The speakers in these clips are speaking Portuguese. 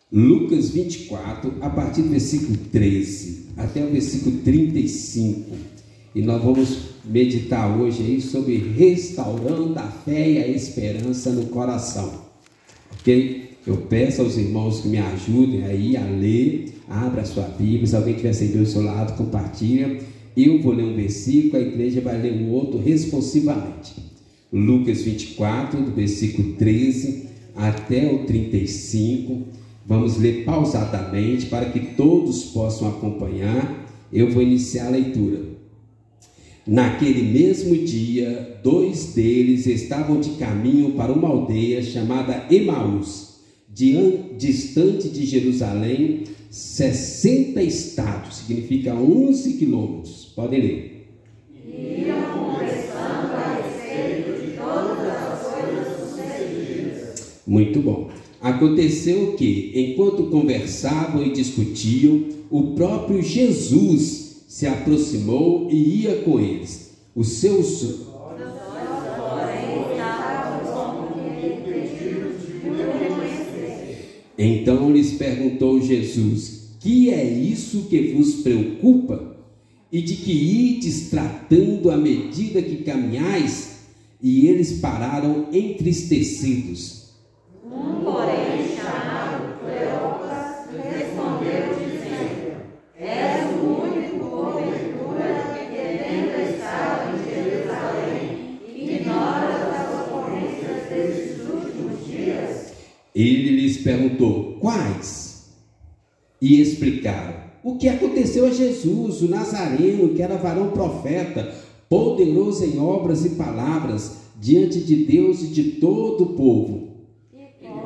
Lucas 24, a partir do versículo 13 até o versículo 35. E nós vamos meditar hoje aí sobre restaurando a fé e a esperança no coração. Ok? Eu peço aos irmãos que me ajudem aí a ler. Abra a sua Bíblia. Se alguém tiver sem Bíblia ao seu lado, compartilha. Eu vou ler um versículo, a igreja vai ler um outro responsivamente. Lucas 24, do versículo 13 até o 35. Vamos ler pausadamente para que todos possam acompanhar. Eu vou iniciar a leitura. Naquele mesmo dia, 2 deles estavam de caminho para uma aldeia chamada Emaús, distante de Jerusalém, 60 estados, significa 11 quilômetros. Podem ler. Iam conversando a respeito de todas as coisas sucedidas. Muito bom. Aconteceu que, enquanto conversavam e discutiam, o próprio Jesus se aproximou e ia com eles. Os seus olhos, porém, estavam impedidos de o reconhecer. Então lhes perguntou Jesus: que é isso que vos preocupa? E de que ides tratando à medida que caminhais? E eles pararam entristecidos. Porém, chamado Cleopas, respondeu dizendo: és o único porventura que devendo estar em Jerusalém, ignora das ocorrências desses últimos dias? Ele lhes perguntou: quais? E explicaram: o que aconteceu a Jesus, o Nazareno, que era varão profeta, poderoso em obras e palavras, diante de Deus e de todo o povo.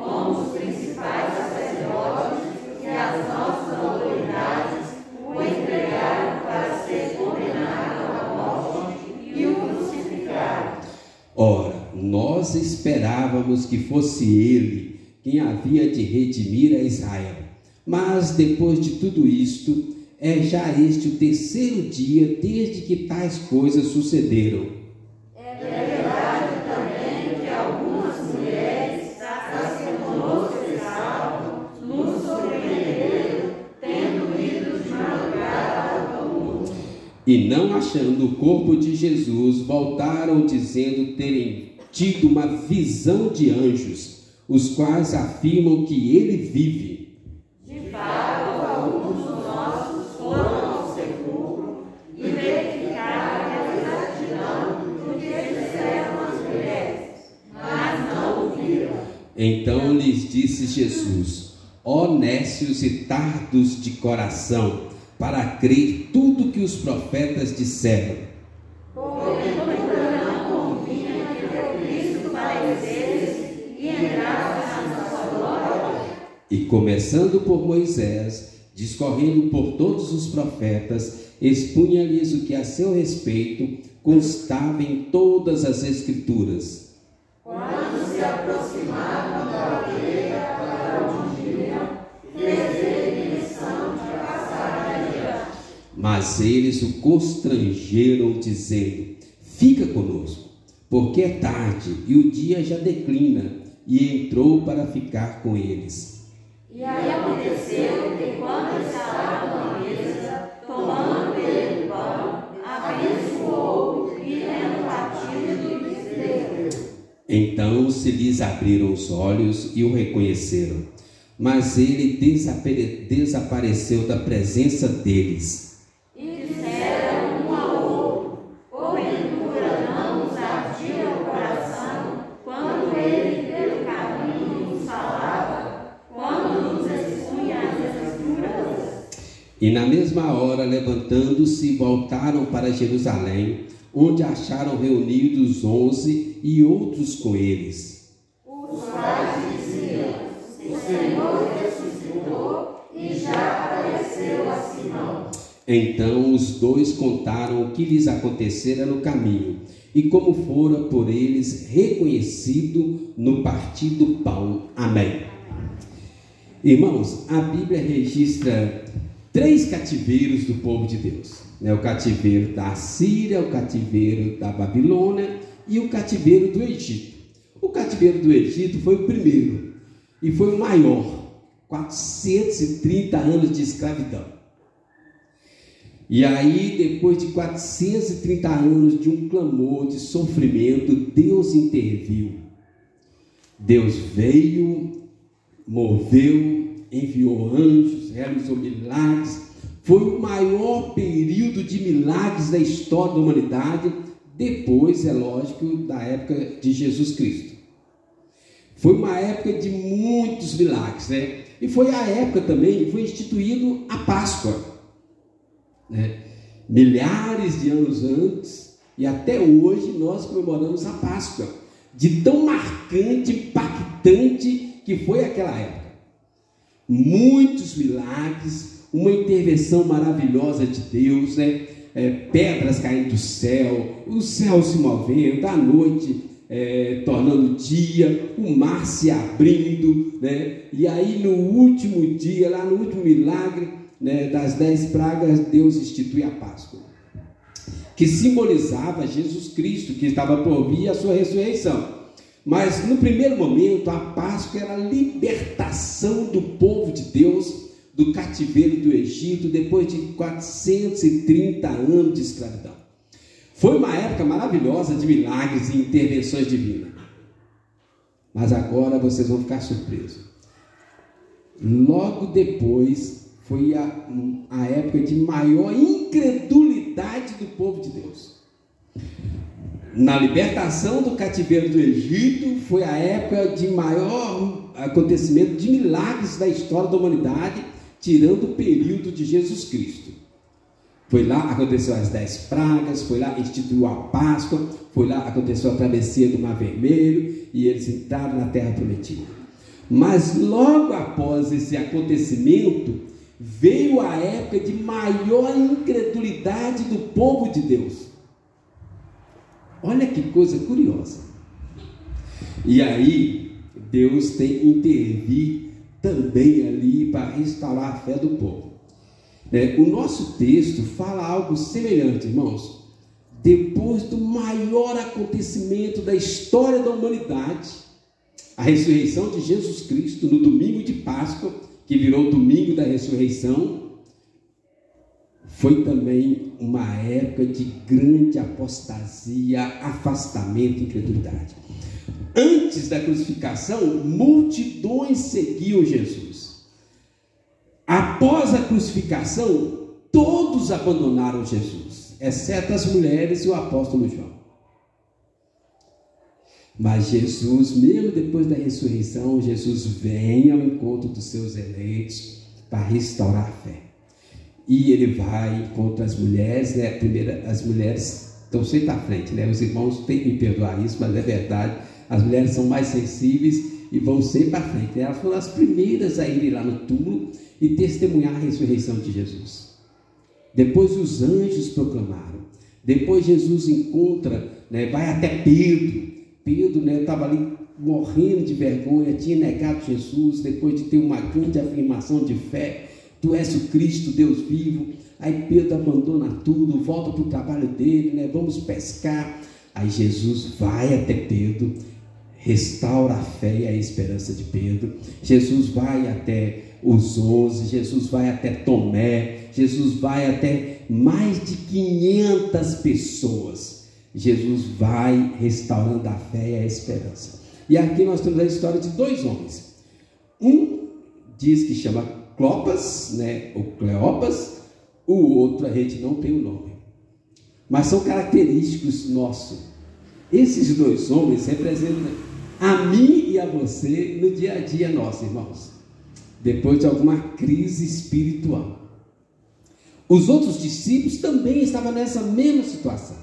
Como os principais sacerdotes e as nossas autoridades o entregaram para ser condenado à morte e o crucificaram. Ora, nós esperávamos que fosse ele quem havia de redimir a Israel. Mas depois de tudo isto, é já este o 3º dia desde que tais coisas sucederam. É verdade também que algumas mulheres, das que conosco estavam, nos surpreenderam, tendo ido de madrugada ao túmulo. E não achando o corpo de Jesus, voltaram dizendo terem tido uma visão de anjos, os quais afirmam que ele vive. De fato, alguns dos nossos foram ao sepulcro e verificaram a exatidão do que disseram as mulheres, mas não o viram. Então lhes disse Jesus: ó nécios e tardos de coração, para crer tudo que os profetas disseram. Porventura não convinha que o Cristo padecesse e entrasse na sua glória? E começando por Moisés, discorrendo por todos os profetas, expunha-lhes o que a seu respeito constava em todas as Escrituras. Quando se aproximavam da aldeia para onde iam, fez ele menção de passar adiante. Mas eles o constrangeram, dizendo: fica conosco, porque é tarde e o dia já declina. E entrou para ficar com eles. E aí aconteceu que, quando estavam à mesa, tomando ele o pão, abençoou e, tendo partido, lhes deu. Então se lhes abriram os olhos e o reconheceram. Mas ele desapareceu da presença deles. E disseram um ao outro: porventura não nos ardia o coração quando ele pelo caminho nos falava, quando nos expunha as Escrituras? E na mesma hora, levantando-se, voltaram para Jerusalém, onde acharam reunidos os 11 e outros com eles. Os quais diziam: o Senhor ressuscitou e já apareceu a Simão. Então os 2 contaram o que lhes acontecera no caminho, e como fora por eles reconhecido no partir do pão. Amém. Irmãos, a Bíblia registra 3 cativeiros do povo de Deus. O cativeiro da Assíria, o cativeiro da Babilônia e o cativeiro do Egito. O cativeiro do Egito foi o primeiro e foi o maior, 430 anos de escravidão. E aí, depois de 430 anos de um clamor, de sofrimento, Deus interviu. Deus veio, moveu, enviou anjos, realizou milagres. Foi o maior período de milagres da história da humanidade, depois, é lógico, da época de Jesus Cristo. Foi uma época de muitos milagres, né? E foi a época também que foi instituído a Páscoa, né? Milhares de anos antes, e até hoje nós comemoramos a Páscoa, de tão marcante, impactante que foi aquela época. Muitos milagres, uma intervenção maravilhosa de Deus, né? Pedras caindo do céu, o céu se movendo, a noite tornando dia, o mar se abrindo, né? E aí no último dia, lá no último milagre, né, das 10 pragas, Deus institui a Páscoa, que simbolizava Jesus Cristo, que estava por vir a sua ressurreição. Mas no primeiro momento, a Páscoa era a libertação do povo de Deus do cativeiro do Egito, depois de 430 anos de escravidão. Foi uma época maravilhosa de milagres e intervenções divinas. Mas agora vocês vão ficar surpresos. Logo depois foi a época de maior incredulidade do povo de Deus. Na libertação do cativeiro do Egito, foi a época de maior acontecimento de milagres da história da humanidade, tirando o período de Jesus Cristo. Foi lá, aconteceu as 10 pragas, foi lá, instituiu a Páscoa, foi lá, aconteceu a travessia do Mar Vermelho, e eles entraram na Terra Prometida. Mas logo após esse acontecimento, veio a época de maior incredulidade do povo de Deus. Olha que coisa curiosa. E aí, Deus tem que intervir também ali para restaurar a fé do povo. O nosso texto fala algo semelhante, irmãos. Depois do maior acontecimento da história da humanidade, a ressurreição de Jesus Cristo no domingo de Páscoa, que virou o domingo da ressurreição, foi também uma época de grande apostasia, afastamento e incredulidade. Antes da crucificação, multidões seguiam Jesus. Após a crucificação, todos abandonaram Jesus, exceto as mulheres e o apóstolo João. Mas Jesus, mesmo depois da ressurreição, Jesus vem ao encontro dos seus eleitos para restaurar a fé. E ele vai contra as mulheres, né? Primeiro, as mulheres estão sempre à frente, né? Os irmãos têm que me perdoar isso, mas é verdade. As mulheres são mais sensíveis e vão sempre à frente. Elas foram as primeiras a irem lá no túmulo e testemunhar a ressurreição de Jesus. Depois os anjos proclamaram. Depois Jesus encontra, né? Vai até Pedro. Pedro estava ali morrendo de vergonha, tinha negado Jesus, depois de ter uma grande afirmação de fé. Tu és o Cristo, Deus vivo. Aí Pedro abandona tudo, volta para o trabalho dele, né? Vamos pescar. Aí Jesus vai até Pedro, restaura a fé e a esperança de Pedro. Jesus vai até os 11, Jesus vai até Tomé, Jesus vai até mais de 500 pessoas. Jesus vai restaurando a fé e a esperança. E aqui nós temos a história de 2 homens. Um diz que chama Clopas, né, ou Cleopas, o outro a gente não tem o nome, mas são característicos nossos. Esses 2 homens representam a mim e a você no dia a dia nosso, irmãos, depois de alguma crise espiritual. Os outros discípulos também estavam nessa mesma situação.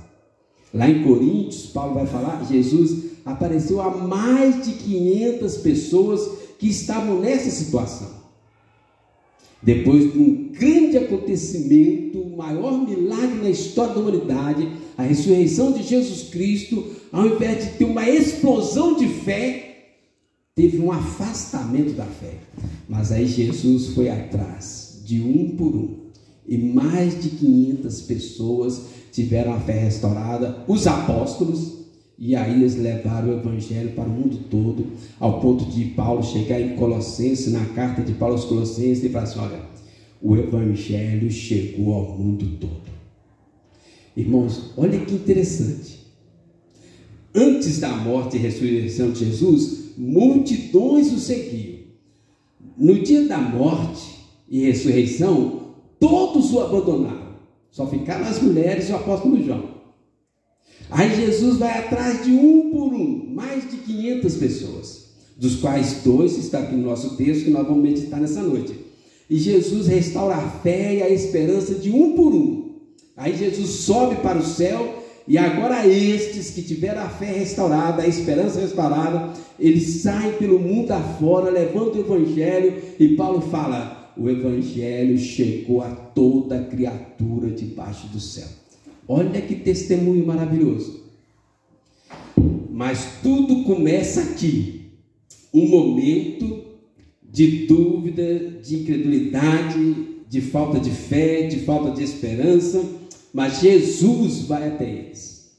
Lá em Coríntios, Paulo vai falar, Jesus apareceu a mais de 500 pessoas que estavam nessa situação. Depois de um grande acontecimento, o maior milagre na história da humanidade, a ressurreição de Jesus Cristo, ao invés de ter uma explosão de fé, teve um afastamento da fé. Mas aí Jesus foi atrás, de um por um, e mais de 500 pessoas tiveram a fé restaurada, os apóstolos, E aí eles levaram o evangelho para o mundo todo, ao ponto de Paulo chegar em Colossenses, na carta de Paulo aos Colossenses, e falar assim: olha, o evangelho chegou ao mundo todo. Irmãos, olha que interessante. Antes da morte e ressurreição de Jesus, multidões o seguiam. No dia da morte e ressurreição, todos o abandonaram. Só ficaram as mulheres e o apóstolo João. Aí Jesus vai atrás de um por um, mais de 500 pessoas, dos quais 2 estão aqui no nosso texto, que nós vamos meditar nessa noite. E Jesus restaura a fé e a esperança de um por um. Aí Jesus sobe para o céu, e agora estes que tiveram a fé restaurada, a esperança restaurada, eles saem pelo mundo afora, levando o evangelho, e Paulo fala: o evangelho chegou a toda criatura debaixo do céu. Olha que testemunho maravilhoso. Mas tudo começa aqui. Um momento de dúvida, de incredulidade, de falta de fé, de falta de esperança. Mas Jesus vai até eles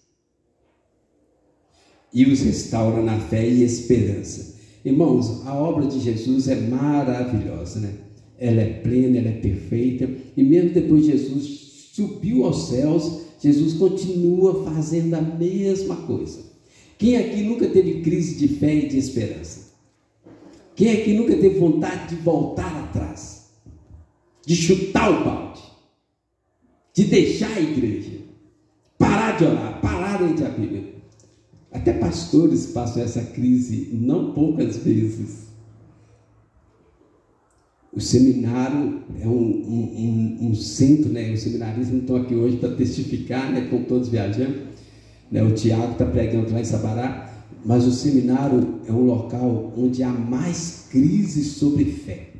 e os restaura na fé e esperança. Irmãos, a obra de Jesus é maravilhosa, né? Ela é plena, ela é perfeita. E mesmo depois de Jesus subiu aos céus, Jesus continua fazendo a mesma coisa. Quem aqui nunca teve crise de fé e de esperança? Quem aqui nunca teve vontade de voltar atrás? De chutar o balde? De deixar a igreja? Parar de orar? Parar de ler a Bíblia? Até pastores passam essa crise não poucas vezes. O seminário é um centro, né? Os seminaristas não estão aqui hoje para testificar, né? Estão todos viajando, né? O Tiago está pregando lá em Sabará, mas o seminário é um local onde há mais crises sobre fé.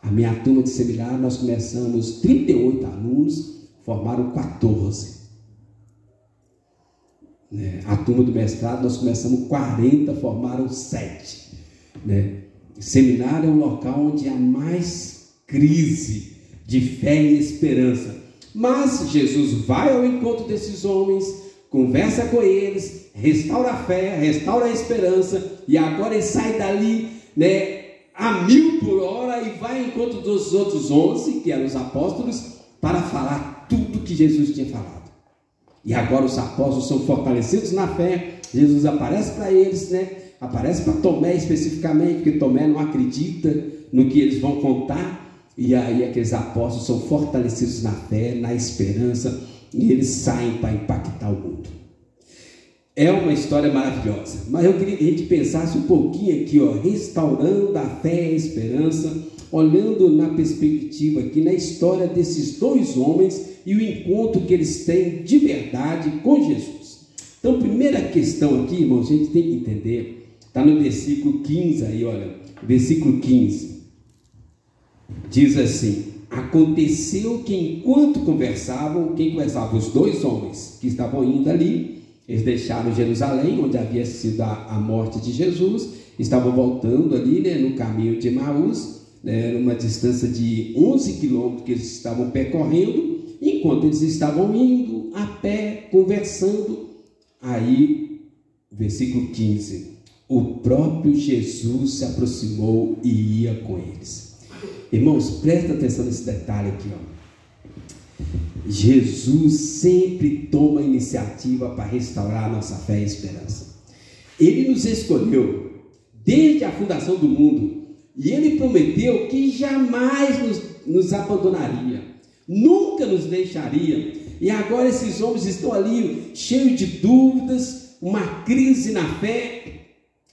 A minha turma de seminário, nós começamos 38 alunos, formaram 14. Né? A turma do mestrado, nós começamos 40, formaram 7. Né? Seminário é um local onde há mais crise de fé e esperança. Mas Jesus vai ao encontro desses homens, conversa com eles, restaura a fé, restaura a esperança, e agora ele sai dali, né, a 1000 por hora e vai ao encontro dos outros 11, que eram os apóstolos, para falar tudo que Jesus tinha falado. E agora os apóstolos são fortalecidos na fé. Jesus aparece para eles, né? Aparece para Tomé especificamente, porque Tomé não acredita no que eles vão contar, e aí aqueles apóstolos são fortalecidos na fé, na esperança, e eles saem para impactar o mundo. É uma história maravilhosa, mas eu queria que a gente pensasse um pouquinho aqui, ó, restaurando a fé e a esperança, olhando na perspectiva aqui, na história desses 2 homens e o encontro que eles têm de verdade com Jesus. Então, primeira questão aqui, irmãos, a gente tem que entender. Está no versículo 15 aí, olha, versículo 15, diz assim: aconteceu que enquanto conversavam, quem conversava? Os 2 homens que estavam indo ali, eles deixaram Jerusalém, onde havia sido a morte de Jesus, estavam voltando ali, né, no caminho de Emaús, né, numa distância de 11 quilômetros que eles estavam percorrendo. Enquanto eles estavam indo a pé, conversando, aí, versículo 15, o próprio Jesus se aproximou e ia com eles. Irmãos, presta atenção nesse detalhe aqui, ó. Jesus sempre toma iniciativa para restaurar a nossa fé e esperança. Ele nos escolheu desde a fundação do mundo, e Ele prometeu que jamais nos abandonaria, nunca nos deixaria. E agora esses homens estão ali cheios de dúvidas, uma crise na fé.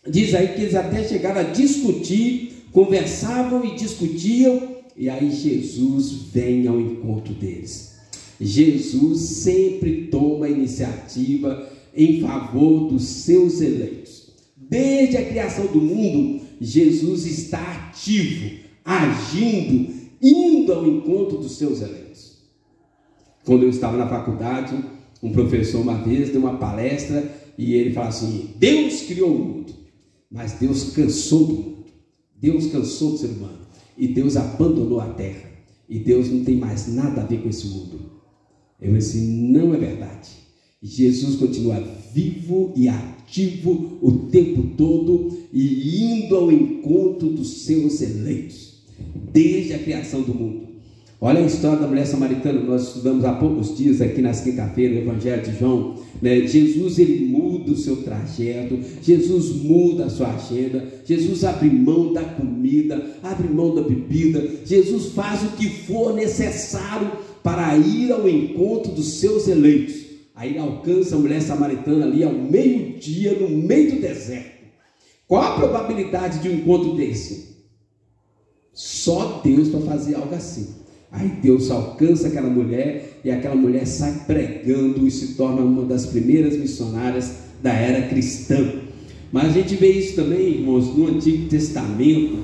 Diz aí que eles até chegaram a discutir, conversavam e discutiam, e aí Jesus vem ao encontro deles. Jesus sempre toma iniciativa em favor dos seus eleitos. Desde a criação do mundo, Jesus está ativo, agindo, indo ao encontro dos seus eleitos. Quando eu estava na faculdade, um professor uma vez deu uma palestra e ele falou assim: Deus criou o mundo, mas Deus cansou do mundo, Deus cansou do ser humano, e Deus abandonou a terra, e Deus não tem mais nada a ver com esse mundo. Eu disse: não é verdade. Jesus continua vivo e ativo o tempo todo e indo ao encontro dos seus eleitos, desde a criação do mundo. Olha a história da mulher samaritana, nós estudamos há poucos dias aqui nas quinta-feiras, no Evangelho de João, né? Jesus, ele muda o seu trajeto, Jesus muda a sua agenda, Jesus abre mão da comida, abre mão da bebida, Jesus faz o que for necessário para ir ao encontro dos seus eleitos. Aí ele alcança a mulher samaritana ali ao meio-dia, no meio do deserto. Qual a probabilidade de um encontro desse? Só Deus para fazer algo assim. Aí Deus alcança aquela mulher e aquela mulher sai pregando e se torna uma das primeiras missionárias da era cristã. Mas a gente vê isso também, irmãos, no Antigo Testamento,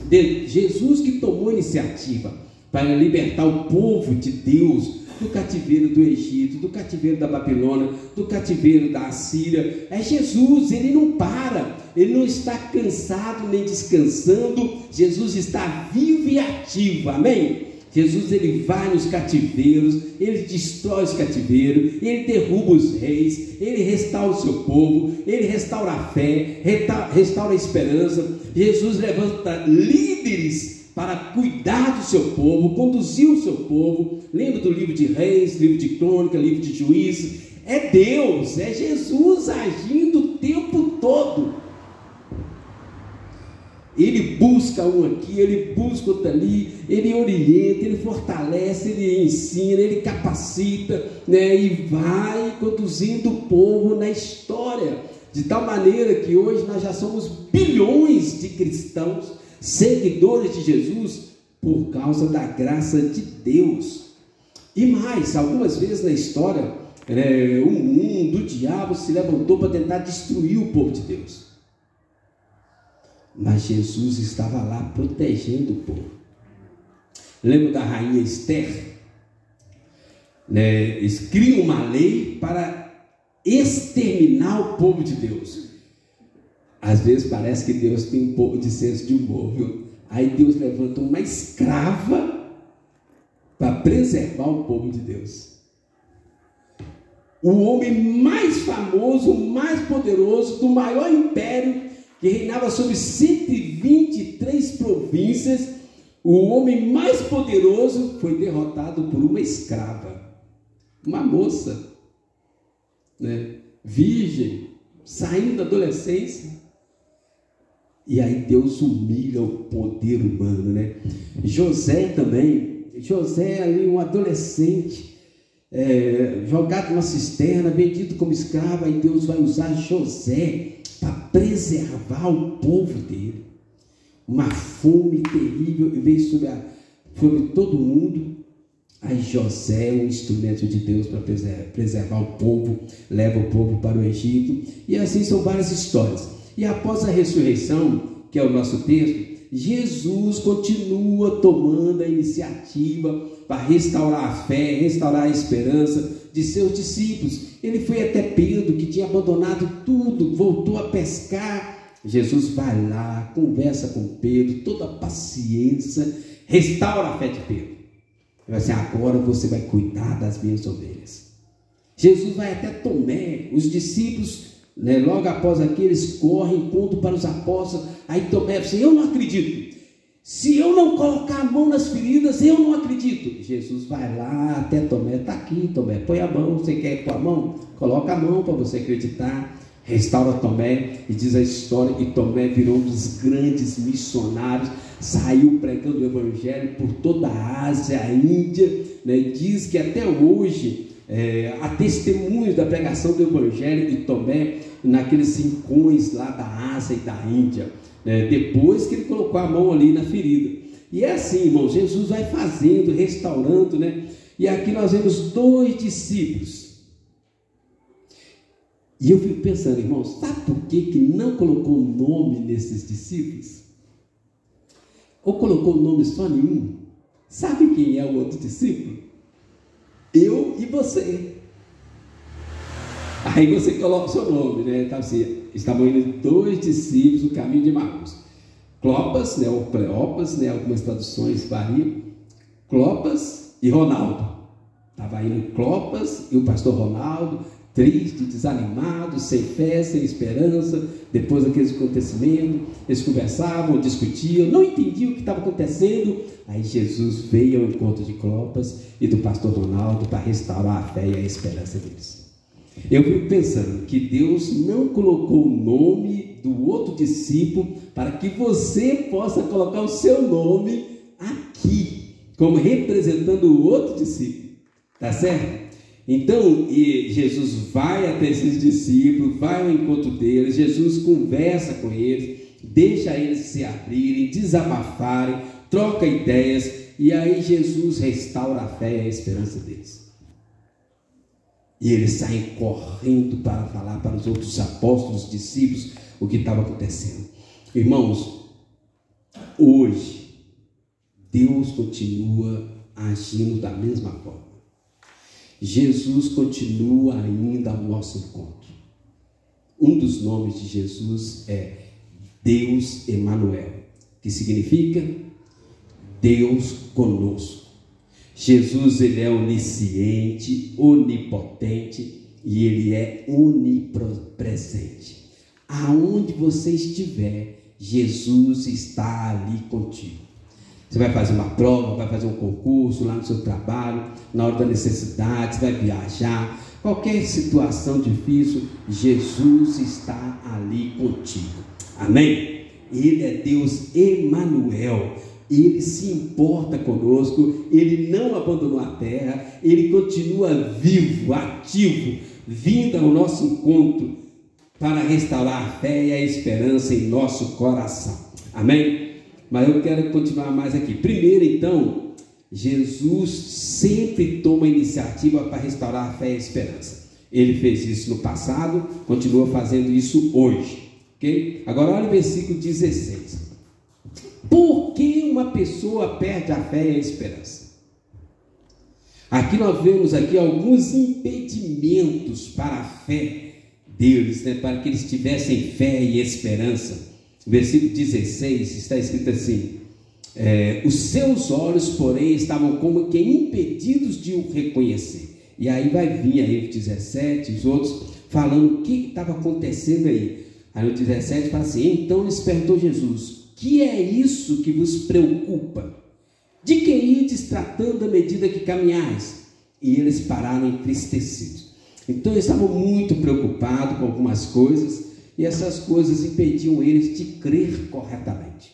de Jesus que tomou iniciativa para libertar o povo de Deus do cativeiro do Egito, do cativeiro da Babilônia, do cativeiro da Assíria. É Jesus, ele não para, ele não está cansado nem descansando, Jesus está vivo e ativo, amém? Jesus, ele vai nos cativeiros, ele destrói os cativeiros, ele derruba os reis, ele restaura o seu povo, ele restaura a fé, restaura a esperança. Jesus levanta líderes para cuidar do seu povo, conduzir o seu povo. Lembra do livro de Reis, livro de Crônica, livro de Juízes? É Deus, é Jesus agindo o tempo todo. Ele busca um aqui, ele busca outro ali, ele orienta, ele fortalece, ele ensina, ele capacita, né? E vai conduzindo o povo na história, de tal maneira que hoje nós já somos bilhões de cristãos, seguidores de Jesus, por causa da graça de Deus. E mais, algumas vezes na história, o mundo, o diabo se levantou para tentar destruir o povo de Deus. Mas Jesus estava lá protegendo o povo. Lembra da rainha Esther? Eles criam uma lei para exterminar o povo de Deus. Às vezes parece que Deus tem um pouco de senso de humor, viu? Aí Deus levanta uma escrava para preservar o povo de Deus. O homem mais famoso, mais poderoso, do maior império, que reinava sobre 123 províncias, o homem mais poderoso foi derrotado por uma escrava, uma moça, né? Virgem, saindo da adolescência. E aí Deus humilha o poder humano, né? José também, José ali um adolescente, jogado numa cisterna, vendido como escravo. Aí Deus vai usar José para preservar o povo dele. Uma fome terrível veio sobre todo mundo. Aí José é um instrumento de Deus para preservar o povo, leva o povo para o Egito. E assim são várias histórias. E após a ressurreição, que é o nosso texto, Jesus continua tomando a iniciativa para restaurar a fé, restaurar a esperança de seus discípulos. Ele foi até Pedro, que tinha abandonado tudo, voltou a pescar. Jesus vai lá, conversa com Pedro, toda a paciência, restaura a fé de Pedro. Ele vai dizer: agora você vai cuidar das minhas ovelhas. Jesus vai até Tomé, os discípulos, logo após aqueles correm, contam para os apóstolos. Aí Tomé diz: eu não acredito. Se eu não colocar a mão nas feridas, eu não acredito. Jesus vai lá até Tomé: está aqui, Tomé, põe a mão. Você quer pôr a mão? Coloca a mão para você acreditar. Restaura Tomé, e diz a história que Tomé virou um dos grandes missionários, saiu pregando o evangelho por toda a Ásia, a Índia, diz que até hoje há testemunhos da pregação do evangelho de Tomé naqueles rincões lá da Ásia e da Índia, depois que ele colocou a mão ali na ferida. E é assim, irmão, Jesus vai fazendo, restaurando, e aqui nós vemos 2 discípulos. E eu fico pensando, irmãos, sabe por que não colocou nome nesses discípulos? Ou colocou nome só nenhum? Sabe quem é o outro discípulo? Eu e você. Aí você coloca o seu nome, Então, assim, estavam indo 2 discípulos no caminho de Emaús. Clopas, ou Cleopas, algumas traduções variam. Clopas e Ronaldo. Estava indo Clopas e o pastor Ronaldo, triste, desanimado, sem fé, sem esperança. Depois daqueles acontecimentos, eles conversavam, discutiam, não entendiam o que estava acontecendo. Aí Jesus veio ao encontro de Clopas e do pastor Ronaldo para restaurar a fé e a esperança deles. Eu fico pensando que Deus não colocou o nome do outro discípulo para que você possa colocar o seu nome aqui, como representando o outro discípulo, tá certo? Então, Jesus vai até esses discípulos, vai ao encontro deles, Jesus conversa com eles, deixa eles se abrirem, desabafarem, troca ideias, e aí Jesus restaura a fé e a esperança deles. E eles saem correndo para falar para os outros apóstolos, discípulos, o que estava acontecendo. Irmãos, hoje, Deus continua agindo da mesma forma. Jesus continua ainda ao nosso encontro. Um dos nomes de Jesus é Deus Emanuel, que significa Deus conosco. Jesus, ele é onisciente, onipotente e ele é onipresente. Aonde você estiver, Jesus está ali contigo. Você vai fazer uma prova, vai fazer um concurso lá no seu trabalho, na hora da necessidade, você vai viajar, qualquer situação difícil, Jesus está ali contigo. Amém? Ele é Deus Emanuel. Ele se importa conosco, Ele não abandonou a terra, Ele continua vivo, ativo, vindo ao nosso encontro para restaurar a fé e a esperança em nosso coração. Amém? Mas eu quero continuar mais aqui. Primeiro, então, Jesus sempre toma iniciativa para restaurar a fé e a esperança. Ele fez isso no passado, continua fazendo isso hoje. Ok? Agora olha o versículo 16. Por que uma pessoa perde a fé e a esperança? Aqui nós vemos aqui alguns impedimentos para a fé deles, né? Para que eles tivessem fé e esperança. No versículo 16 está escrito assim: os seus olhos, porém, estavam como que impedidos de o reconhecer. E aí vai vir aí o 17, os outros falando o que estava acontecendo aí. Aí no 17 fala assim: então lhes perguntou Jesus: que é isso que vos preocupa? De que ides tratando à medida que caminhais? E eles pararam entristecidos. Então eles estavam muito preocupados com algumas coisas, e essas coisas impediam eles de crer corretamente.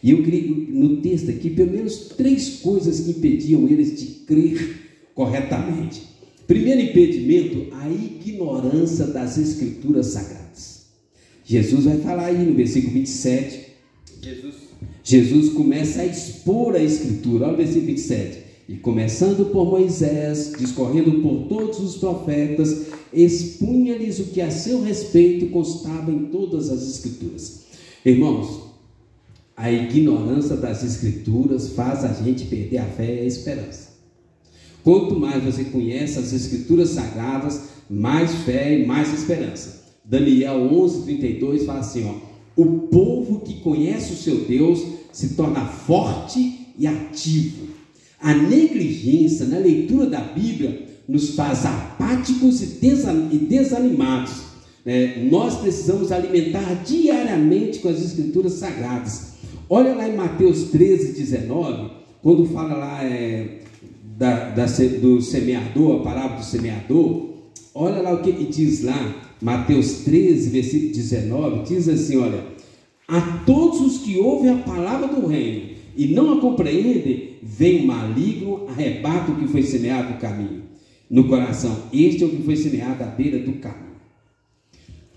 E eu queria, no texto aqui, pelo menos 3 coisas que impediam eles de crer corretamente. Primeiro impedimento, a ignorância das Escrituras Sagradas. Jesus vai falar aí no versículo 27, Jesus começa a expor a Escritura. Olha o versículo 27. E começando por Moisés, discorrendo por todos os profetas, expunha-lhes o que a seu respeito constava em todas as Escrituras. Irmãos, a ignorância das Escrituras faz a gente perder a fé e a esperança. Quanto mais você conhece as Escrituras Sagradas, mais fé e mais esperança. Daniel 11:32 fala assim, ó: o povo que conhece o seu Deus se torna forte e ativo. A negligência na leitura da Bíblia nos faz apáticos e desanimados. Nós precisamos alimentar diariamente com as Escrituras Sagradas. Olha lá em Mateus 13:19, quando fala lá do semeador, a parábola do semeador. Olha lá o que ele diz lá, Mateus 13, versículo 19, diz assim, olha: a todos os que ouvem a palavra do reino e não a compreendem, vem o maligno, arrebata o que foi semeado no caminho, no coração. Este é o que foi semeado à beira do caminho.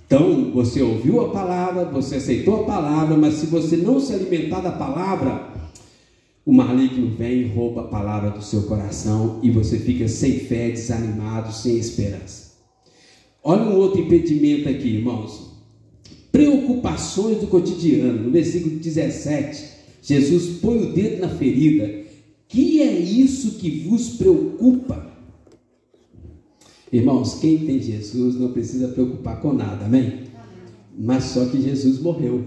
Então, você ouviu a palavra, você aceitou a palavra, mas se você não se alimentar da palavra, o maligno vem e rouba a palavra do seu coração e você fica sem fé, desanimado, sem esperança. Olha um outro impedimento aqui, irmãos. Preocupações do cotidiano. No versículo 17, Jesus põe o dedo na ferida. Que é isso que vos preocupa? Irmãos, quem tem Jesus não precisa preocupar com nada, amém? Mas só que Jesus morreu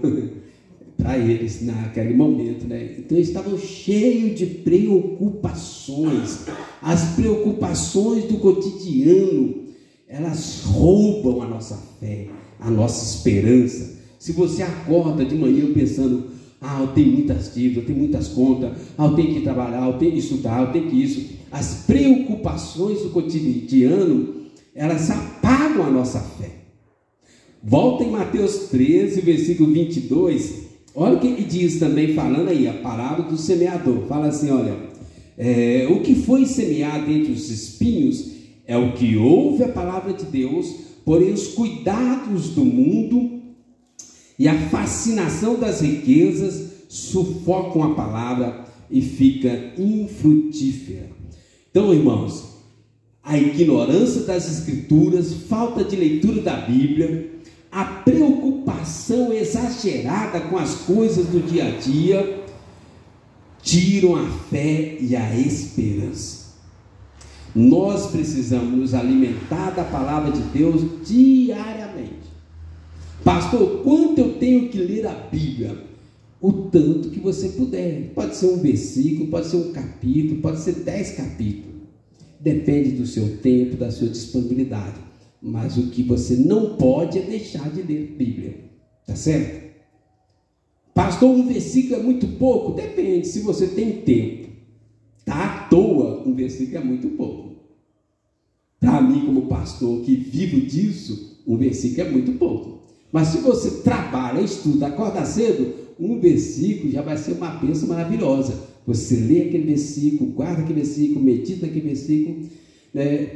para eles naquele momento, né? Então eles estavam cheios de preocupações, as preocupações do cotidiano. elas roubam a nossa fé, a nossa esperança. Se você acorda de manhã pensando, eu tenho muitas dívidas, eu tenho muitas contas, eu tenho que trabalhar, eu tenho que estudar, eu tenho que isso. As preocupações do cotidiano, elas apagam a nossa fé. Volta em Mateus 13, versículo 22, olha o que ele diz também, falando aí, a parábola do semeador. Fala assim, olha, o que foi semeado entre os espinhos é o que ouve a palavra de Deus, porém os cuidados do mundo e a fascinação das riquezas sufocam a palavra e fica infrutífera. Então, irmãos, a ignorância das escrituras, falta de leitura da Bíblia, a preocupação exagerada com as coisas do dia a dia, tiram a fé e a esperança. Nós precisamos nos alimentar da palavra de Deus diariamente. Pastor, quanto eu tenho que ler a Bíblia? O tanto que você puder. Pode ser um versículo, pode ser um capítulo, pode ser 10 capítulos. Depende do seu tempo, da sua disponibilidade. Mas o que você não pode é deixar de ler a Bíblia. Tá certo? Pastor, um versículo é muito pouco? Depende, se você tem tempo. Tá à toa, um versículo é muito pouco. Para mim, como pastor que vivo disso, um versículo é muito pouco. Mas se você trabalha, estuda, acorda cedo, um versículo já vai ser uma bênção maravilhosa. Você lê aquele versículo, guarda aquele versículo, medita naquele versículo.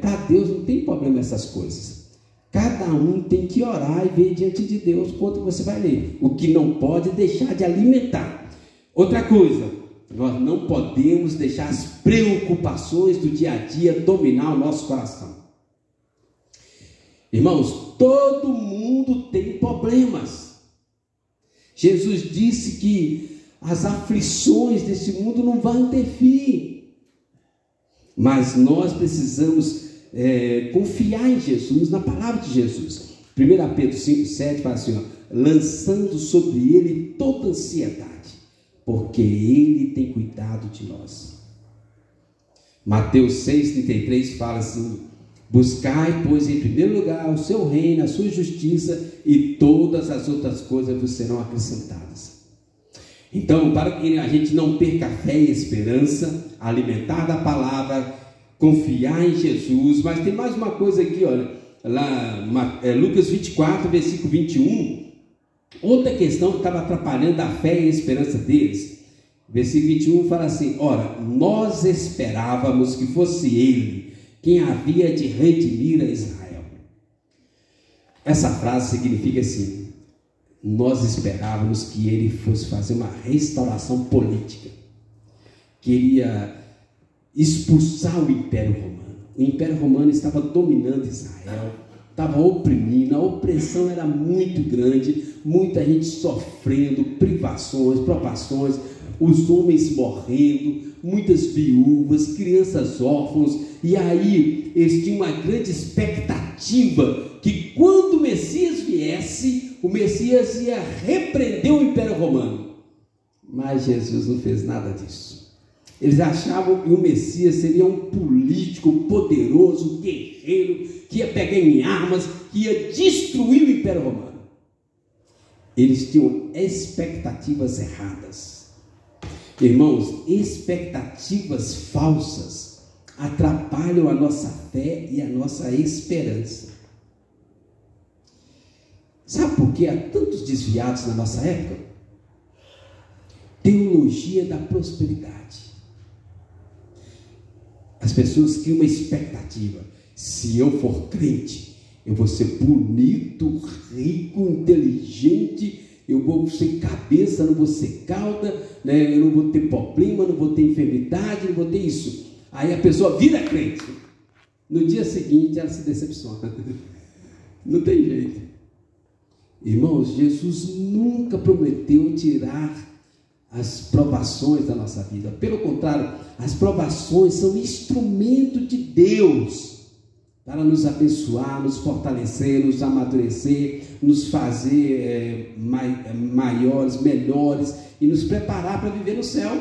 Para Deus não tem problema essas coisas. Cada um tem que orar e ver diante de Deus quanto você vai ler. O que não pode é deixar de alimentar. Outra coisa, nós não podemos deixar as preocupações do dia a dia dominar o nosso coração. Irmãos, todo mundo tem problemas. Jesus disse que as aflições desse mundo não vão ter fim. Mas nós precisamos confiar em Jesus, na palavra de Jesus. 1 Pedro 5,7 fala assim, lançando sobre ele toda ansiedade, porque ele tem cuidado de nós. Mateus 6,33 fala assim, buscai, pois, em primeiro lugar o seu reino, a sua justiça, e todas as outras coisas vos serão acrescentadas. Então, para que a gente não perca a fé e a esperança, alimentar da palavra, confiar em Jesus. Mas tem mais uma coisa aqui, olha, lá, Lucas 24, versículo 21, outra questão que estava atrapalhando a fé e a esperança deles. Versículo 21 fala assim, ora, nós esperávamos que fosse ele quem havia de redimir a Israel. Essa frase significa assim, nós esperávamos que ele fosse fazer uma restauração política, queria expulsar o Império Romano. O Império Romano estava dominando Israel, estava oprimindo, a opressão era muito grande, muita gente sofrendo, privações, provações, os homens morrendo, muitas viúvas, crianças órfãos, e aí eles tinham uma grande expectativa que quando o Messias viesse, o Messias ia repreender o Império Romano. Mas Jesus não fez nada disso. Eles achavam que o Messias seria um político poderoso, guerreiro, que ia pegar em armas, que ia destruir o Império Romano. Eles tinham expectativas erradas. Irmãos, expectativas falsas atrapalham a nossa fé e a nossa esperança. Sabe por que há tantos desviados na nossa época? Teologia da prosperidade. As pessoas criam uma expectativa. Se eu for crente, eu vou ser bonito, rico, inteligente, eu vou ser cabeça, não vou ser cauda, né? Eu não vou ter problema, não vou ter enfermidade, não vou ter isso. Aí a pessoa vira crente. No dia seguinte ela se decepciona. Não tem jeito. Irmãos, Jesus nunca prometeu tirar as provações da nossa vida. Pelo contrário, as provações são instrumento de Deus para nos abençoar, nos fortalecer, nos amadurecer, nos fazer maiores, melhores e nos preparar para viver no céu.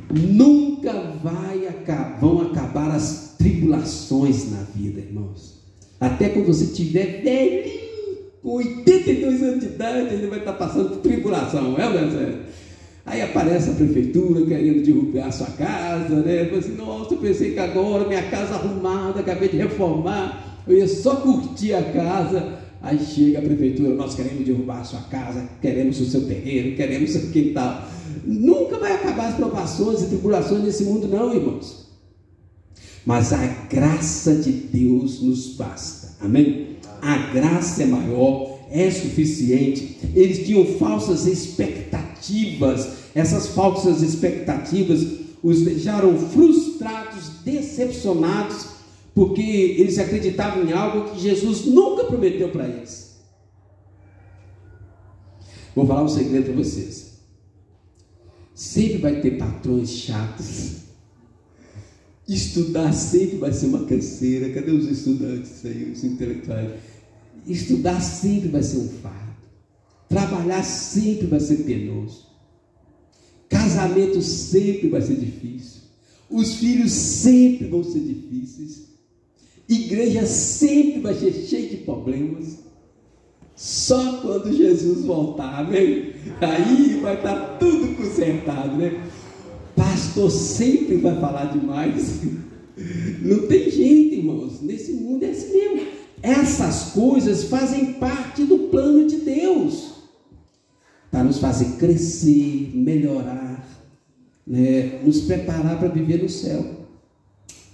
Nunca vão acabar as tribulações na vida, irmãos. Até quando você estiver velhinho, com 82 anos de idade, ele vai estar passando por tribulação, não é, Zé? Aí aparece a prefeitura querendo derrubar a sua casa, né? Fala assim, nossa, eu pensei que agora minha casa arrumada, acabei de reformar, eu ia só curtir a casa. Aí chega a prefeitura, nós queremos derrubar a sua casa, queremos o seu terreno, queremos o seu quintal. Nunca vai acabar as provações e tribulações nesse mundo, não, irmãos. Mas a graça de Deus nos basta, amém? A graça é maior, é suficiente. Eles tinham falsas expectativas, essas falsas expectativas os deixaram frustrados, decepcionados, porque eles acreditavam em algo que Jesus nunca prometeu para eles. Vou falar um segredo para vocês. Sempre vai ter patrões chatos. Estudar sempre vai ser uma canseira. Cadê os estudantes aí, os intelectuais? Estudar sempre vai ser um fardo. Trabalhar sempre vai ser penoso. Casamento sempre vai ser difícil. Os filhos sempre vão ser difíceis. Igreja sempre vai ser cheia de problemas. Só quando Jesus voltar, amém? Aí vai estar tudo consertado, né? Pastor sempre vai falar demais. Não tem jeito, irmãos. Nesse mundo é assim mesmo. Essas coisas fazem parte do plano de Deus para nos fazer crescer, melhorar, né? Nos preparar para viver no céu.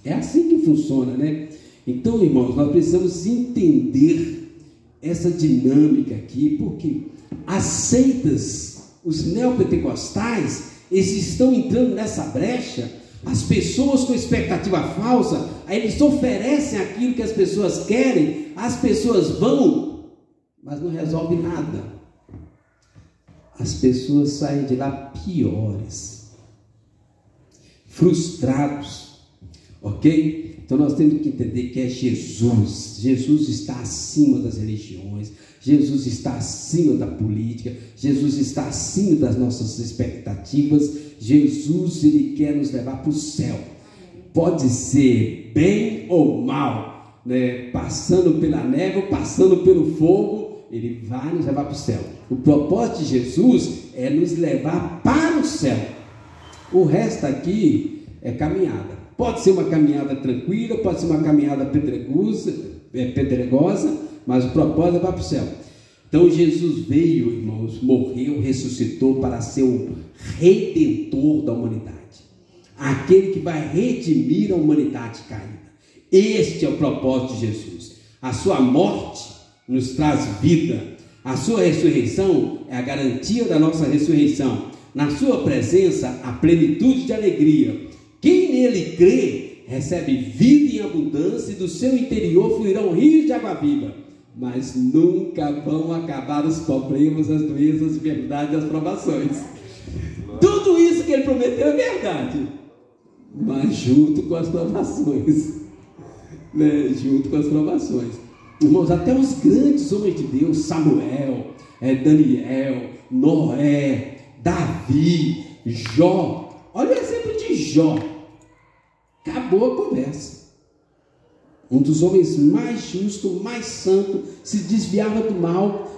É assim que funciona, né? Então, irmãos, nós precisamos entender essa dinâmica aqui, porque as seitas, os neopentecostais, eles estão entrando nessa brecha. As pessoas com expectativa falsa, aí eles oferecem aquilo que as pessoas querem, as pessoas vão, mas não resolve nada. As pessoas saem de lá piores, frustrados, ok? Então nós temos que entender que é Jesus. Jesus está acima das religiões, Jesus está acima da política, Jesus está acima das nossas expectativas. Jesus, Ele quer nos levar para o céu. Pode ser bem ou mal, né? Passando pela neve ou passando pelo fogo, Ele vai nos levar para o céu. O propósito de Jesus é nos levar para o céu. O resto aqui é caminhada. Pode ser uma caminhada tranquila, pode ser uma caminhada pedregosa, mas o propósito é levar para o céu. Então Jesus veio, irmãos, morreu, ressuscitou para ser o redentor da humanidade, aquele que vai redimir a humanidade caída. Este é o propósito de Jesus. A sua morte nos traz vida, a sua ressurreição é a garantia da nossa ressurreição. Na sua presença, a plenitude de alegria. Quem nele crê, recebe vida em abundância e do seu interior fluirão rios de água viva. Mas nunca vão acabar os problemas, as doenças, as enfermidades e as provações. Tudo isso que ele prometeu é verdade, mas junto com as provações, né? Junto com as provações. Irmãos, até os grandes homens de Deus, Samuel, Daniel, Noé, Davi, Jó. Olha o exemplo de Jó. Acabou a conversa. Um dos homens mais justos, mais santos, se desviava do mal.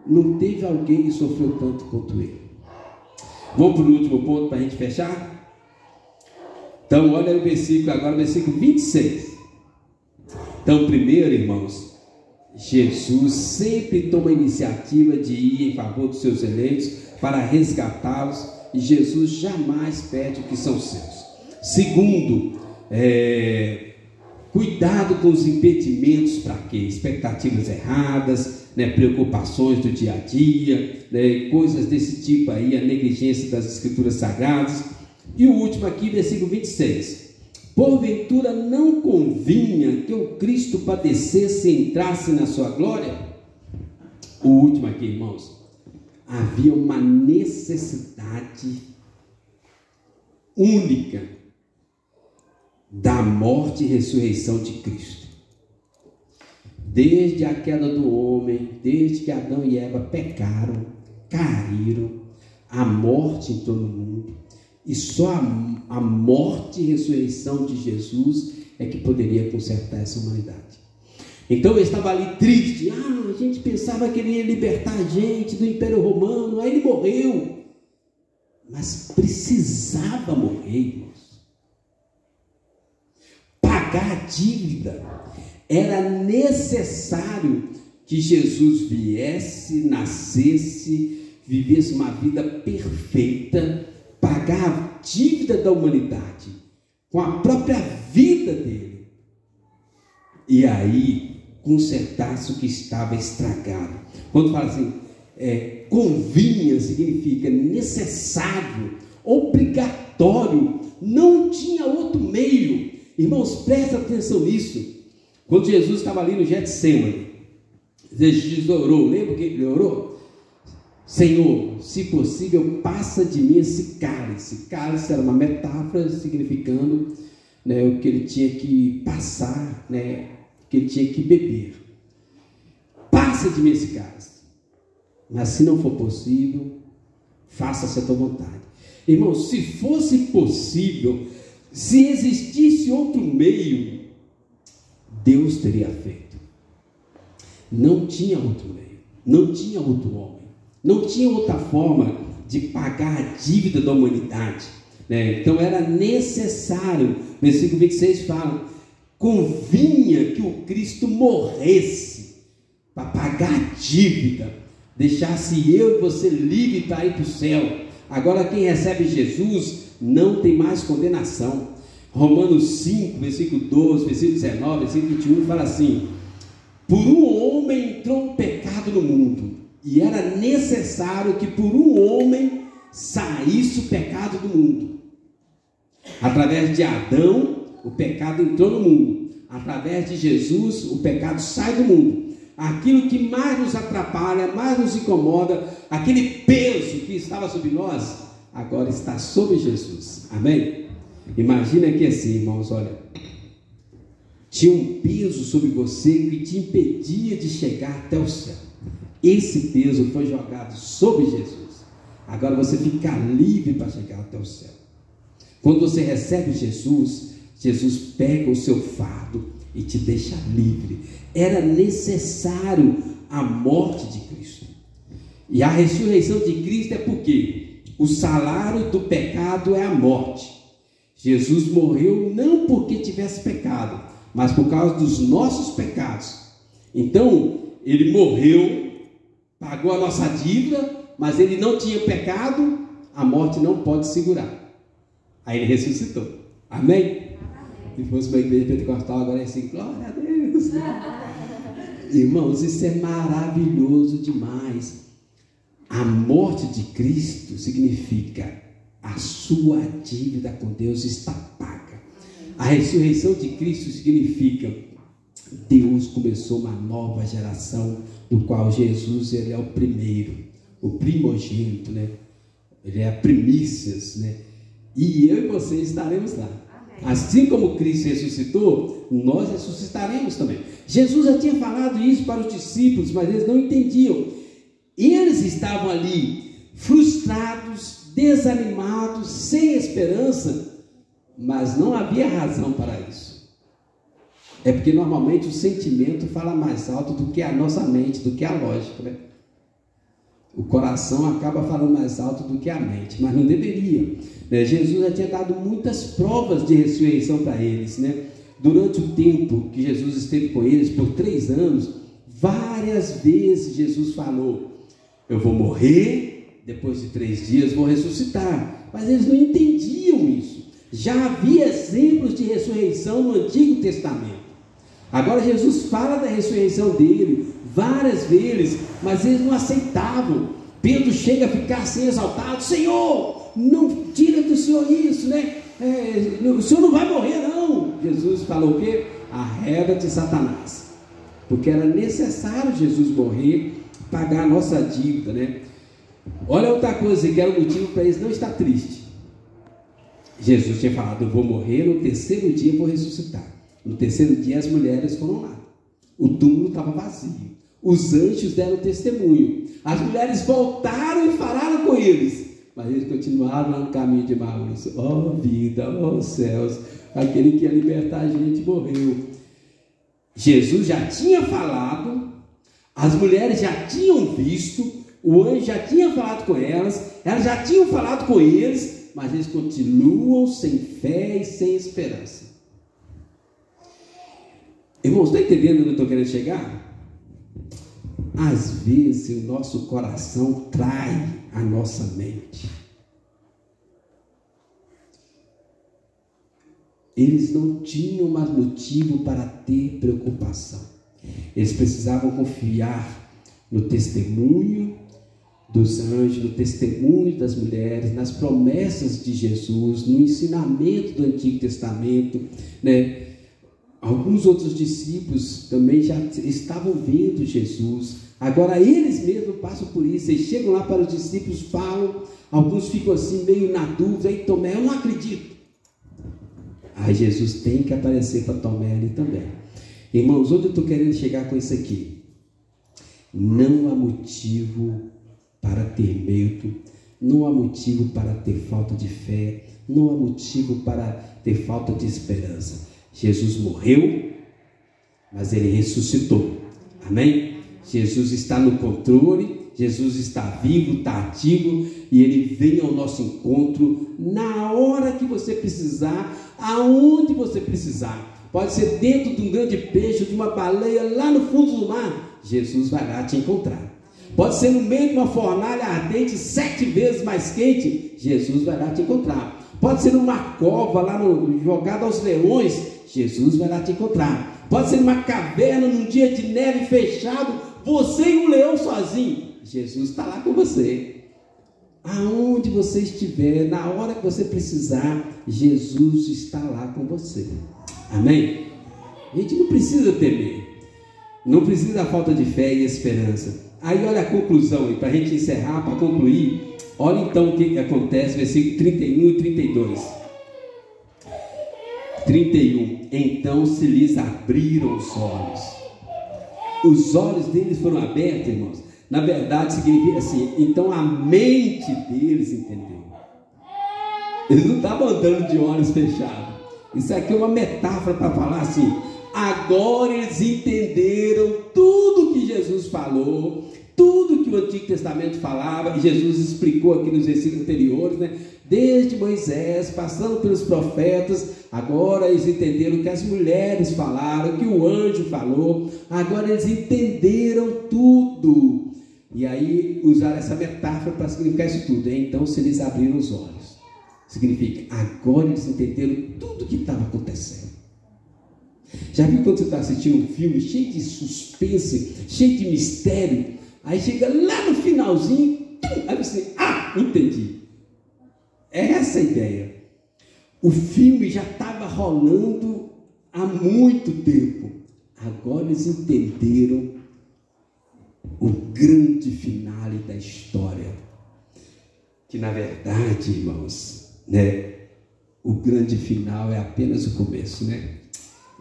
Não teve alguém que sofreu tanto quanto ele. Vamos para o último ponto para a gente fechar? Então, olha o versículo agora, versículo 26. Então, primeiro, irmãos, Jesus sempre toma a iniciativa de ir em favor dos seus eleitos para resgatá-los, e Jesus jamais pede o que são seus. Segundo, cuidado com os impedimentos. Para quê? Expectativas erradas, né? Preocupações do dia a dia, né? Coisas desse tipo aí, a negligência das escrituras sagradas. E o último aqui, versículo 26. Porventura não convinha que o Cristo padecesse e entrasse na sua glória? O último aqui, irmãos. Havia uma necessidade única da morte e ressurreição de Cristo. Desde a queda do homem, desde que Adão e Eva pecaram, caíram, a morte entrou no mundo. E só a morte e ressurreição de Jesus é que poderia consertar essa humanidade. Então ele estava ali triste. A gente pensava que ele ia libertar a gente do Império Romano. Aí ele morreu. Mas precisava morrer, irmãos. Pagar a dívida. Era necessário que Jesus viesse, nascesse, vivesse uma vida perfeita, pagar a dívida da humanidade com a própria vida dele. E aí consertasse o que estava estragado. Quando fala assim, convinha, significa necessário, obrigatório, não tinha outro meio. Irmãos, presta atenção nisso. Quando Jesus estava ali no Getsemane, Jesus orou, lembra que ele orou? Senhor, se possível, passa de mim esse cálice. Cálice era uma metáfora significando, né, o que ele tinha que passar, né, que ele tinha que beber. Passa de mim esse cálice. Mas se não for possível, faça-se a tua vontade. Irmão, se fosse possível, se existisse outro meio, Deus teria feito. Não tinha outro meio, não tinha outro homem, não tinha outra forma de pagar a dívida da humanidade, né? Então era necessário, versículo 26 fala, convinha que o Cristo morresse para pagar a dívida, deixasse eu e você livre para ir para o céu. Agora quem recebe Jesus não tem mais condenação. Romanos 5, versículo 12, versículo 19, versículo 21 fala assim: por um homem entrou o pecado no mundo, e era necessário que por um homem saísse o pecado do mundo. Através de Adão, o pecado entrou no mundo. Através de Jesus, o pecado sai do mundo. Aquilo que mais nos atrapalha, mais nos incomoda, aquele peso que estava sobre nós, agora está sobre Jesus. Amém? Imagina que assim, irmãos, olha, tinha um peso sobre você que te impedia de chegar até o céu. Esse peso foi jogado sobre Jesus. Agora você fica livre para chegar até o céu. Quando você recebe Jesus, Jesus pega o seu fardo e te deixa livre. Era necessário a morte de Cristo. E a ressurreição de Cristo é porque o salário do pecado é a morte. Jesus morreu não porque tivesse pecado, mas por causa dos nossos pecados. Então, ele morreu, pagou a nossa dívida, mas ele não tinha pecado, a morte não pode segurar. Aí ele ressuscitou. Amém? Se fosse uma igreja pentecostal, agora é assim, glória a Deus. Irmãos, isso é maravilhoso demais. A morte de Cristo significa a sua dívida com Deus está paga. A ressurreição de Cristo significa Deus começou uma nova geração, do qual Jesus ele é o primeiro, o primogênito, né? Ele é a primícias, né? E eu e você estaremos lá. Assim como Cristo ressuscitou, nós ressuscitaremos também. Jesus já tinha falado isso para os discípulos, mas eles não entendiam. Eles estavam ali frustrados, desanimados, sem esperança, mas não havia razão para isso. É porque normalmente o sentimento fala mais alto do que a nossa mente, do que a lógica, né? O coração acaba falando mais alto do que a mente, mas não deveria, né? Jesus já tinha dado muitas provas de ressurreição para eles, né? Durante o tempo que Jesus esteve com eles, por 3 anos, várias vezes Jesus falou: eu vou morrer, depois de 3 dias vou ressuscitar. Mas eles não entendiam isso. Já havia exemplos de ressurreição no Antigo Testamento. Agora Jesus fala da ressurreição dele várias vezes, mas eles não aceitavam. Pedro chega a ficar assim exaltado: Senhor, não tira do Senhor isso, né? O Senhor não vai morrer não. Jesus falou o quê? Arreda-te, Satanás. Porque era necessário Jesus morrer, pagar a nossa dívida, né? Olha outra coisa que era o motivo para eles não estar tristes. Jesus tinha falado: eu vou morrer, no 3º dia eu vou ressuscitar. No 3º dia as mulheres foram lá. O túmulo estava vazio. Os anjos deram testemunho. As mulheres voltaram e falaram com eles. Mas eles continuaram lá no caminho de Emaús. Ó vida, ó céus, aquele que ia libertar a gente morreu. Jesus já tinha falado, as mulheres já tinham visto, o anjo já tinha falado com elas já tinham falado com eles, mas eles continuam sem fé e sem esperança. Irmãos, está entendendo onde eu estou querendo chegar? Às vezes o nosso coração trai a nossa mente. Eles não tinham mais motivo para ter preocupação. Eles precisavam confiar no testemunho dos anjos, no testemunho das mulheres, nas promessas de Jesus, no ensinamento do Antigo Testamento, né? Alguns outros discípulos também já estavam vendo Jesus. Agora eles mesmos passam por isso. Eles chegam lá para os discípulos, falam. Alguns ficam assim meio na dúvida. Aí Tomé, eu não acredito. Aí Jesus tem que aparecer para Tomé ali também. Irmãos, onde eu estou querendo chegar com isso aqui? Não há motivo para ter medo. Não há motivo para ter falta de fé. Não há motivo para ter falta de esperança. Jesus morreu, mas ele ressuscitou. Amém? Jesus está no controle, Jesus está vivo, está ativo, e ele vem ao nosso encontro na hora que você precisar, aonde você precisar. Pode ser dentro de um grande peixe, de uma baleia lá no fundo do mar, Jesus vai lá te encontrar. Pode ser no meio de uma fornalha ardente 7 vezes mais quente, Jesus vai lá te encontrar. Pode ser numa cova lá jogada aos leões, Jesus vai lá te encontrar. Pode ser numa caverna num dia de neve fechado, você e um leão sozinho, Jesus está lá com você. Aonde você estiver, na hora que você precisar, Jesus está lá com você. Amém? A gente não precisa temer, não precisa da falta de fé e esperança. Aí olha a conclusão aí, para a gente encerrar, para concluir. Olha então o que acontece, versículo 31 e 32. 31. Então se lhes abriram os olhos. Os olhos deles foram abertos, irmãos. Na verdade significa assim, então a mente deles entendeu. Eles não estavam andando de olhos fechados. Isso aqui é uma metáfora para falar assim, agora eles entenderam tudo que Jesus falou, tudo que o Antigo Testamento falava, e Jesus explicou aqui nos versículos anteriores, né? Desde Moisés, passando pelos profetas, agora eles entenderam que as mulheres falaram, que o anjo falou, agora eles entenderam tudo. E aí usaram essa metáfora para significar isso tudo. Então se eles abriram os olhos, significa, agora eles entenderam tudo o que estava acontecendo. Já viu quando você está assistindo um filme cheio de suspense, cheio de mistério, aí chega lá no finalzinho, aí você, entendi. É essa a ideia. O filme já estava rolando há muito tempo. Agora eles entenderam o grande finale da história. Que na verdade, irmãos, né, o grande final é apenas o começo, né,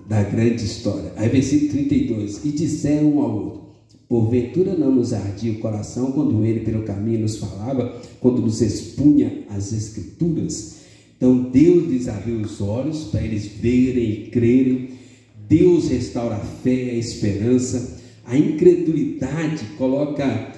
da grande história. Aí versículo 32. E disseram um ao outro, porventura não nos ardia o coração quando ele pelo caminho nos falava, quando nos expunha as escrituras? Então Deus lhes abriu os olhos para eles verem e crerem. Deus restaura a fé e a esperança. A incredulidade coloca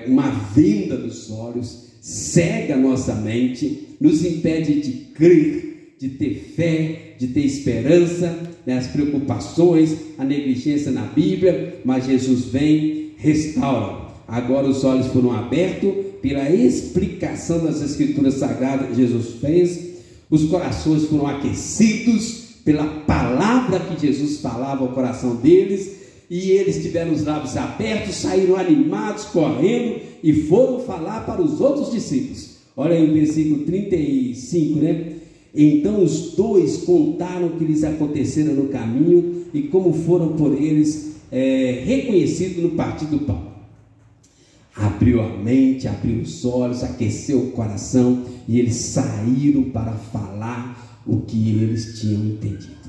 uma venda nos olhos, cega a nossa mente, nos impede de crer, de ter fé, de ter esperança, né? As preocupações, a negligência na Bíblia, mas Jesus vem, restaura. Agora os olhos foram abertos pela explicação das Escrituras Sagradas que Jesus fez, os corações foram aquecidos pela palavra que Jesus falava ao coração deles, e eles tiveram os lábios abertos, saíram animados, correndo, e foram falar para os outros discípulos. Olha aí o versículo 35, né? Então os dois contaram o que lhes aconteceram no caminho e como foram por eles reconhecidos no partir do pão. Abriu a mente, abriu os olhos, aqueceu o coração, e eles saíram para falar o que eles tinham entendido.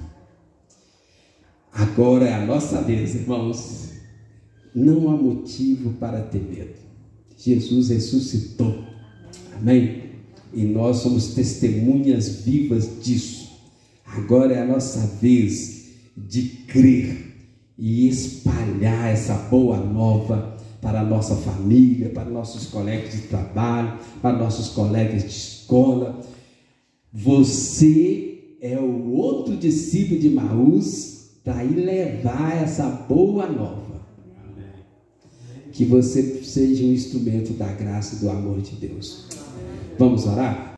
Agora é a nossa vez, irmãos. Não há motivo para ter medo. Jesus ressuscitou. Amém? E nós somos testemunhas vivas disso. Agora é a nossa vez de crer e espalhar essa boa nova para a nossa família, para nossos colegas de trabalho, para nossos colegas de escola. Você é o outro discípulo de Emaús para ir levar essa boa nova. Que você seja um instrumento da graça e do amor de Deus. Vamos orar?